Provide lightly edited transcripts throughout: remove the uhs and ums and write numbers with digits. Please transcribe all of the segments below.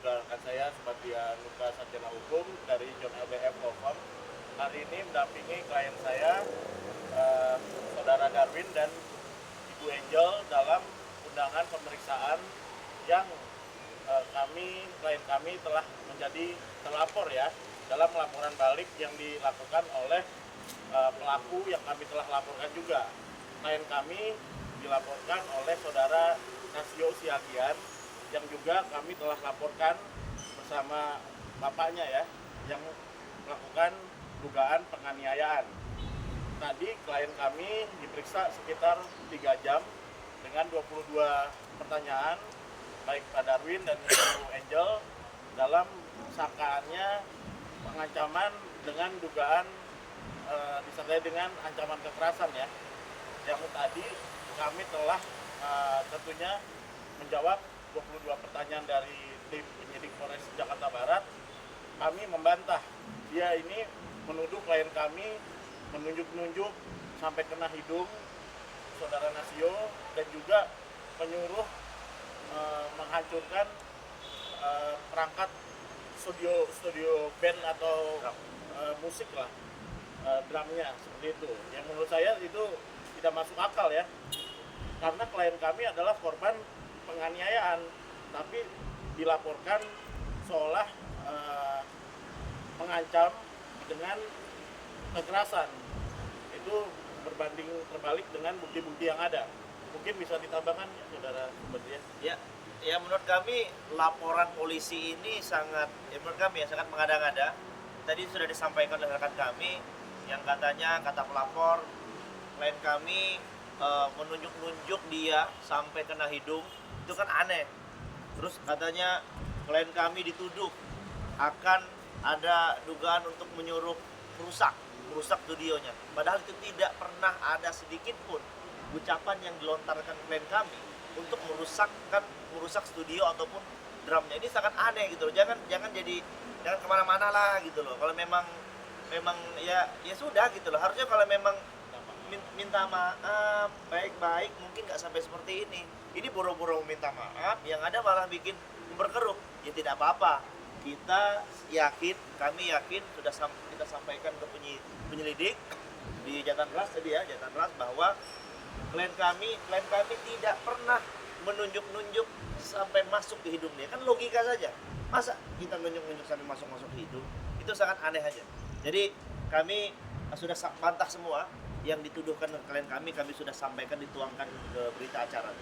juga rekan saya Sebastian Luka Sarjana Hukum dari John LBF Law Firm. Hari ini mendampingi klien saya, Saudara Darwin dan Ibu Angel dalam undangan pemeriksaan yang klien kami telah menjadi terlapor ya dalam laporan balik yang dilakukan oleh pelaku yang kami telah laporkan juga. Klien kami dilaporkan oleh Saudara Nasio Siagian yang juga kami telah laporkan bersama bapaknya ya, yang melakukan dugaan penganiayaan. Tadi klien kami diperiksa sekitar 3 jam dengan 22 pertanyaan baik Pak Darwin dan Ibu Angel dalam sangkaannya pengancaman dengan dugaan disertai dengan ancaman kekerasan ya. Yang tadi kami telah tentunya menjawab 22 pertanyaan dari tim penyidik Polres Jakarta Barat. Kami membantah dia ini menuduh klien kami menunjuk-nunjuk sampai kena hidung Saudara Nasio dan juga menyuruh menghancurkan perangkat studio band atau musik lah, drumnya seperti itu. Yang menurut saya itu tidak masuk akal ya, karena klien kami adalah korban penganiayaan, tapi dilaporkan seolah mengancam dengan kekerasan. Itu berbanding terbalik dengan bukti-bukti yang ada. Mungkin bisa ditambahkan ya, Saudara Sebastian? Ya, menurut kami laporan polisi ini sangat mengada-ngada. Tadi sudah disampaikan oleh rekan kami yang katanya kata pelapor klien kami menunjuk-nunjuk dia sampai kena hidung. Itu kan aneh. Terus katanya klien kami dituduh akan ada dugaan untuk menyuruh merusak studionya. Padahal itu tidak pernah ada sedikit pun ucapan yang dilontarkan klien kami untuk merusak studio ataupun drumnya. Ini sangat aneh gitu loh. Jangan kemana-mana lah gitu loh. Kalau memang ya sudah gitu loh. Harusnya kalau memang minta maaf baik-baik mungkin nggak sampai seperti ini. Ini boro-boro minta maaf, yang ada malah bikin berkeruk. Ya tidak apa-apa. Kami yakin sudah kita sampaikan ke penyelidik di Jatan Ras tadi ya, Jatan Ras, bahwa klien kami tidak pernah menunjuk-nunjuk sampai masuk ke hidung dia. Kan logika saja. Masa kita nunjuk-nunjuk sampai masuk ke hidung? Itu sangat aneh aja. Jadi kami sudah bantah semua yang dituduhkan klien kami sudah sampaikan, dituangkan ke berita acara.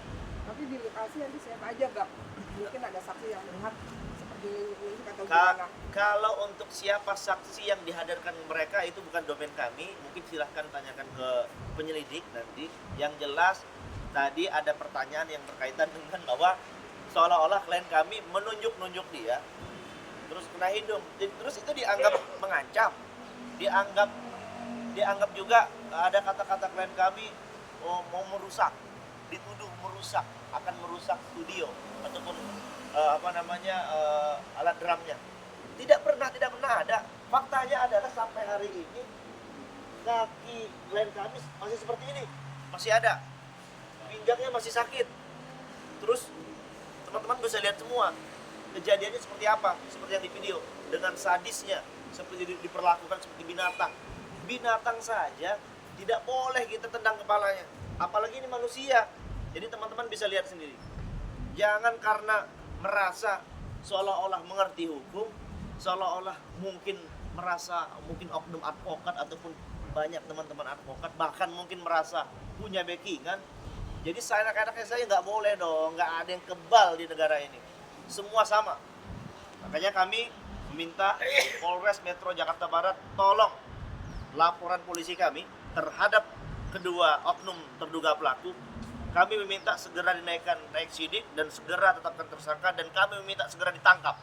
Tapi di lokasi nanti siapa aja gak? Mungkin ada saksi yang melihat seperti ini atau gimana? Kalau untuk siapa saksi yang dihadirkan mereka itu bukan domain kami. Mungkin silahkan tanyakan ke penyelidik nanti. Yang jelas tadi ada pertanyaan yang berkaitan dengan bahwa seolah-olah klien kami menunjuk-nunjuk dia terus kena hidung. Terus itu dianggap mengancam. Dianggap juga ada kata-kata klien kami mau merusak, dituduh akan merusak studio ataupun alat drumnya. Tidak pernah ada. Faktanya adalah sampai hari ini kaki klien kami masih seperti ini, masih ada, pinggangnya masih sakit. Terus teman-teman bisa lihat semua kejadiannya seperti apa, seperti yang di video, dengan sadisnya, seperti diperlakukan seperti binatang saja tidak boleh kita tendang kepalanya, apalagi ini manusia. Jadi teman-teman bisa lihat sendiri. Jangan karena merasa seolah-olah mengerti hukum, seolah-olah mungkin oknum advokat ataupun banyak teman-teman advokat bahkan mungkin merasa punya backingan. Jadi anak-anaknya saya nggak boleh dong, nggak ada yang kebal di negara ini. Semua sama. Makanya kami meminta Polres Metro Jakarta Barat tolong laporan polisi kami terhadap kedua oknum terduga pelaku. Kami meminta segera dinaikkan naik sidik dan segera tetapkan tersangka, dan kami meminta segera ditangkap.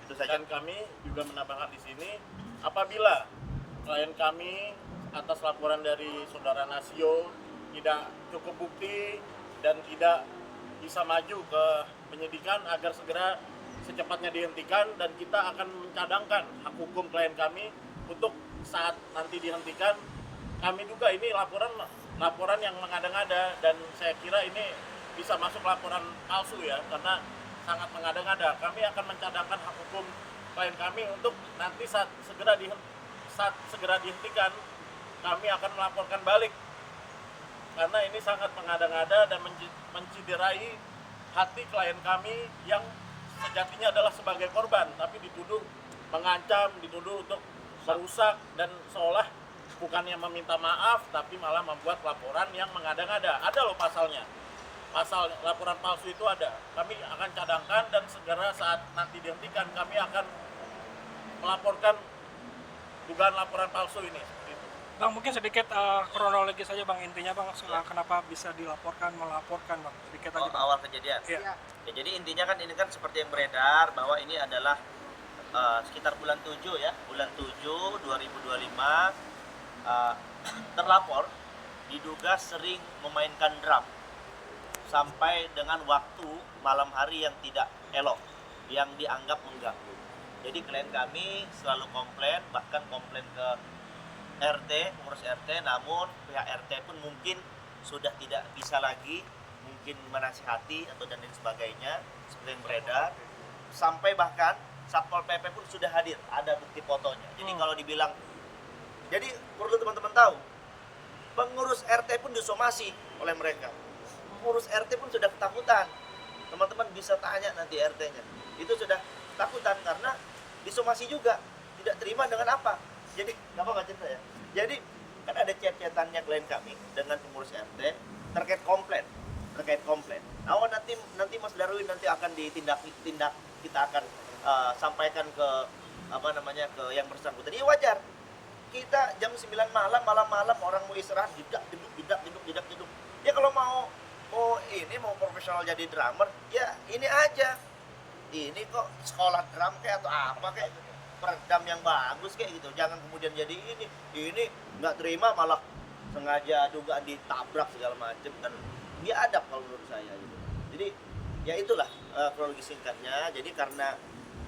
Itu saja. Dan kami juga menambahkan di sini, apabila klien kami atas laporan dari Saudara Nasio tidak cukup bukti dan tidak bisa maju ke penyidikan, agar segera secepatnya dihentikan, dan kita akan mencadangkan hak hukum klien kami untuk saat nanti dihentikan. Kami juga ini laporan yang mengada-ngada, dan saya kira ini bisa masuk laporan palsu ya, karena sangat mengada-ngada. Kami akan mencadangkan hak hukum klien kami untuk nanti saat segera dihentikan, kami akan melaporkan balik. Karena ini sangat mengada-ngada dan menciderai hati klien kami yang sejatinya adalah sebagai korban, tapi dituduh mengancam, dituduh untuk merusak, dan seolah bukannya meminta maaf, tapi malah membuat laporan yang mengada-ngada. Ada loh pasalnya. Pasal laporan palsu itu ada. Kami akan cadangkan dan segera saat nanti dihentikan, kami akan melaporkan dugaan laporan palsu ini. Bang, mungkin sedikit kronologi saja Bang, intinya Bang, kenapa bisa melaporkan Bang, sedikit aja Bang. Awal kejadian. Iya. Ya, jadi intinya kan ini kan seperti yang beredar bahwa ini adalah sekitar bulan 7 ya, bulan 7 2025 terlapor diduga sering memainkan drum sampai dengan waktu malam hari yang tidak elok, yang dianggap mengganggu. Jadi klien kami selalu komplain, bahkan komplain ke RT, pengurus RT, namun pihak RT pun mungkin sudah tidak bisa lagi mungkin menasihati atau dan lain sebagainya seperti yang beredar, sampai bahkan Satpol PP pun sudah hadir, ada bukti fotonya. Jadi kalau dibilang, jadi perlu teman-teman tahu, pengurus RT pun disomasi oleh mereka, pengurus RT pun sudah ketakutan. Teman-teman bisa tanya nanti RT-nya, itu sudah ketakutan karena disomasi juga, tidak terima dengan apa. Jadi, nggak cerita ya. Jadi, kan ada chat-chatannya klien kami dengan pengurus RT terkait komplain. Nah, nanti Mas Darwin nanti akan ditindak, kita akan sampaikan ke ke yang bersangkutan. Iya wajar. Kita jam 9 malam orang mau istirahat, jedak. Ya kalau mau profesional jadi drummer, ya ini aja. Ini kok sekolah drum kayak atau apa kayak peredam yang bagus kayak gitu. Jangan kemudian jadi ini nggak terima malah sengaja dugaan ditabrak segala macam, kan dia adab kalau menurut saya gitu. Jadi ya itulah kronologi singkatnya. Jadi karena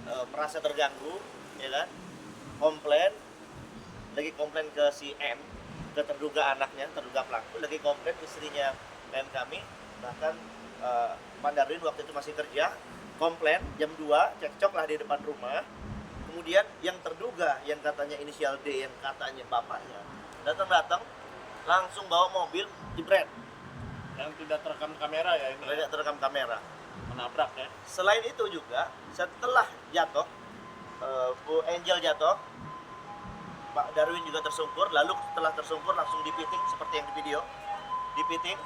merasa terganggu, ya kan, lagi komplain ke si M, ke terduga anaknya, terduga pelaku, lagi komplain istrinya klien kami, bahkan Pak Darwin waktu itu masih kerja, komplain jam 2, cekcok lah di depan rumah. Kemudian yang terduga, yang katanya inisial D, yang katanya bapaknya, datang langsung bawa mobil jebret. Yang tidak terekam kamera ya ini. Tidak terekam kamera. Menabrak ya. Selain itu juga, setelah jatuh, Bu Angel jatuh, Pak Darwin juga tersungkur, lalu setelah tersungkur langsung dipiting seperti yang di video. Dipiting.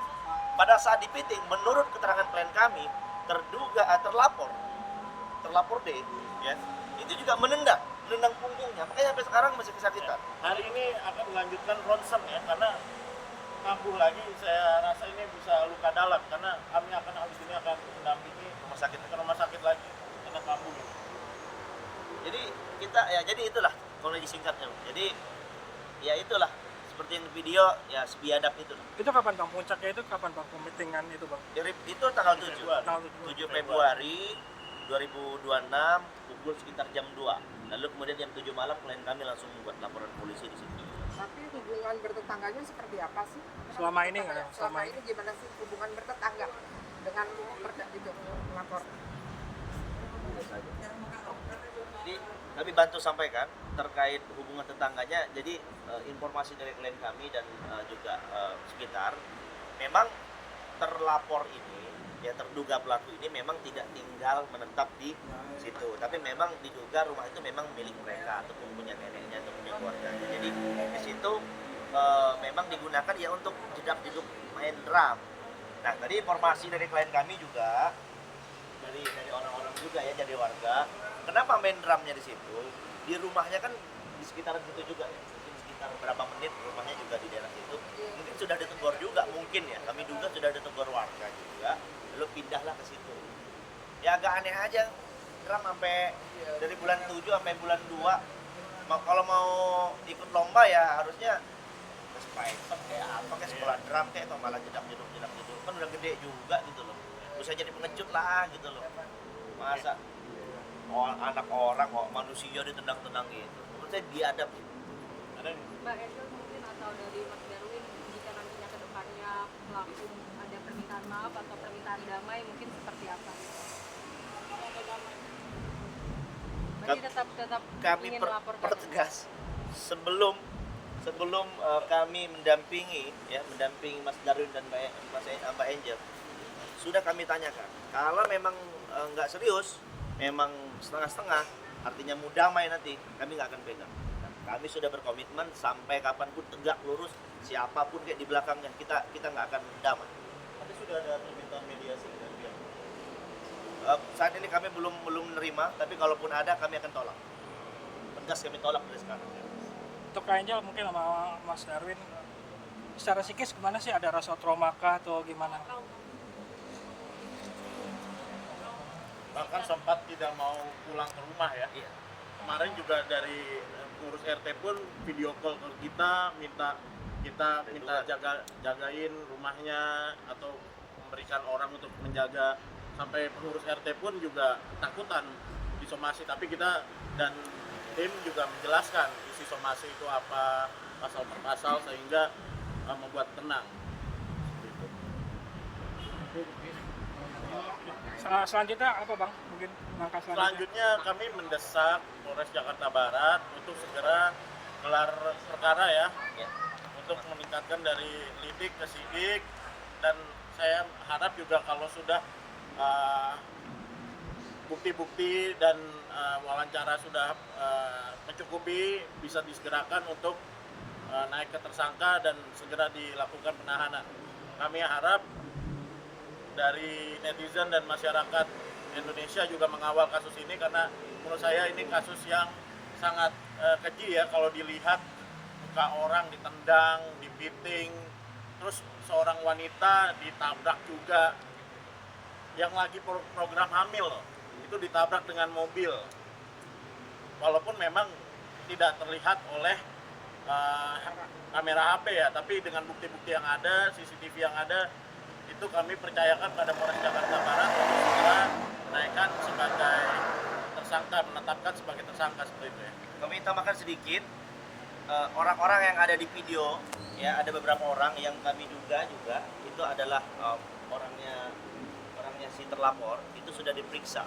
Pada saat dipiting, menurut keterangan klien kami, terlapor D, ya, itu juga menendang punggungnya, makanya sampai sekarang masih kesakitan. Hari ini akan melanjutkan ronsen ya, karena kambuh lagi, saya rasa ini bisa luka dalam, karena kami akan habis ini akan mendampingi ke rumah sakit lagi karena kambuh. Jadi jadi itulah kronologi singkatnya. Jadi ya itulah seperti yang di video, ya sebiadab itu. Itu kapan Bang? Puncaknya itu kapan Bang? Pemitingan itu Bang? Itu tanggal 7 Februari 2026 pukul sekitar jam 2. Lalu kemudian jam 7 malam klien kami langsung membuat laporan polisi di situ. Tapi hubungan bertetangganya seperti apa sih? Selama ini nggak ya? Selama ini gimana sih hubungan bertetangga dengan itu melapor? Jadi kami bantu sampaikan terkait hubungan tetangganya. Jadi informasi dari klien kami dan juga sekitar, memang terlapor ini, ya terduga pelaku ini memang tidak tinggal menetap di situ, tapi memang diduga rumah itu memang milik mereka ataupun punya neneknya atau punya keluarganya. Jadi di situ memang digunakan ya untuk jedak-jeduk main drum. Nah, tadi informasi dari klien kami juga dari orang-orang juga ya, jadi warga, kenapa main drumnya di situ? Di rumahnya kan di sekitaran situ juga ya, mungkin sekitar berapa menit rumahnya juga di daerah situ. Mungkin sudah ditegur juga, mungkin ya, kami duga sudah ditegur warga juga, lalu pindahlah ke situ. Ya agak aneh aja, drum sampai dari bulan 7 sampai bulan 2. Kalau mau ikut lomba ya harusnya ke Spicer kayak apa, kayak sekolah drum kayak, atau malah jedak-jeduk kan udah gede juga gitu loh. Bisa jadi pengecut lah gitu loh. Masa anak orang kok manusia ditendang-tendang gitu. Menurut saya biadab gitu. Ada Mbak Angel mungkin atau dari Mas Darwin, jika nantinya ke depannya pelaku ada permintaan maaf atau permintaan damai, mungkin seperti apa? Berarti tetap Kami ingin melaporkan. pertegas sebelum kami mendampingi Mas Darwin dan Mbak Angel, sudah kami tanyakan kalau memang nggak serius, memang setengah-setengah, artinya mau damai nanti, kami nggak akan pegang. Kami sudah berkomitmen sampai kapanpun tegak lurus, siapapun kayak di belakangnya, kita nggak akan damai. Tapi sudah ada permintaan mediasi dari pihak. Saat ini kami belum menerima, tapi kalaupun ada kami akan tolak. Tegas kami tolak dari sekarang. Untuk Kak Angel mungkin sama Mas Darwin, secara psikis gimana sih, ada rasa trauma kah atau gimana? Bahkan sempat tidak mau pulang ke rumah ya. Iya. Kemarin juga dari pengurus RT pun video call ke kita, minta jagain rumahnya atau memberikan orang untuk menjaga. Sampai pengurus RT pun juga takutan disomasi, tapi kita dan tim juga menjelaskan isi somasi itu apa, pasal per pasal, sehingga membuat tenang. Selanjutnya apa Bang? Mungkin langkah Selanjutnya kami mendesak Polres Jakarta Barat untuk segera gelar perkara ya, untuk meningkatkan dari lidik ke sidik, dan saya harap juga kalau sudah bukti-bukti dan wawancara sudah mencukupi, bisa disegerakan untuk naik ke tersangka dan segera dilakukan penahanan. Kami harap dari netizen dan masyarakat Indonesia juga mengawal kasus ini, karena menurut saya ini kasus yang sangat keji ya, kalau dilihat muka orang ditendang, dipiting, terus seorang wanita ditabrak juga, yang lagi program hamil itu ditabrak dengan mobil, walaupun memang tidak terlihat oleh kamera HP ya, tapi dengan bukti-bukti yang ada, CCTV yang ada, itu kami percayakan pada Polres Jakarta Barat untuk segera menaikkan sebagai tersangka, menetapkan sebagai tersangka, seperti itu ya. Kami tambahkan sedikit, orang-orang yang ada di video, ya ada beberapa orang yang kami duga juga itu adalah orangnya si terlapor, itu sudah diperiksa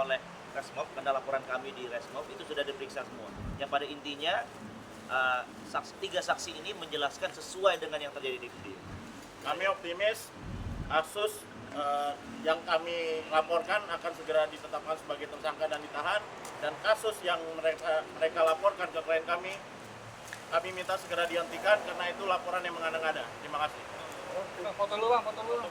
oleh Resmob, karena laporan kami di Resmob itu sudah diperiksa semua. Yang pada intinya tiga saksi ini menjelaskan sesuai dengan yang terjadi di video. Kami optimis kasus yang kami laporkan akan segera ditetapkan sebagai tersangka dan ditahan, dan kasus yang mereka laporkan ke klien kami minta segera dihentikan karena itu laporan yang mengada-ngada. Terima kasih. Foto lu Bang, foto lu.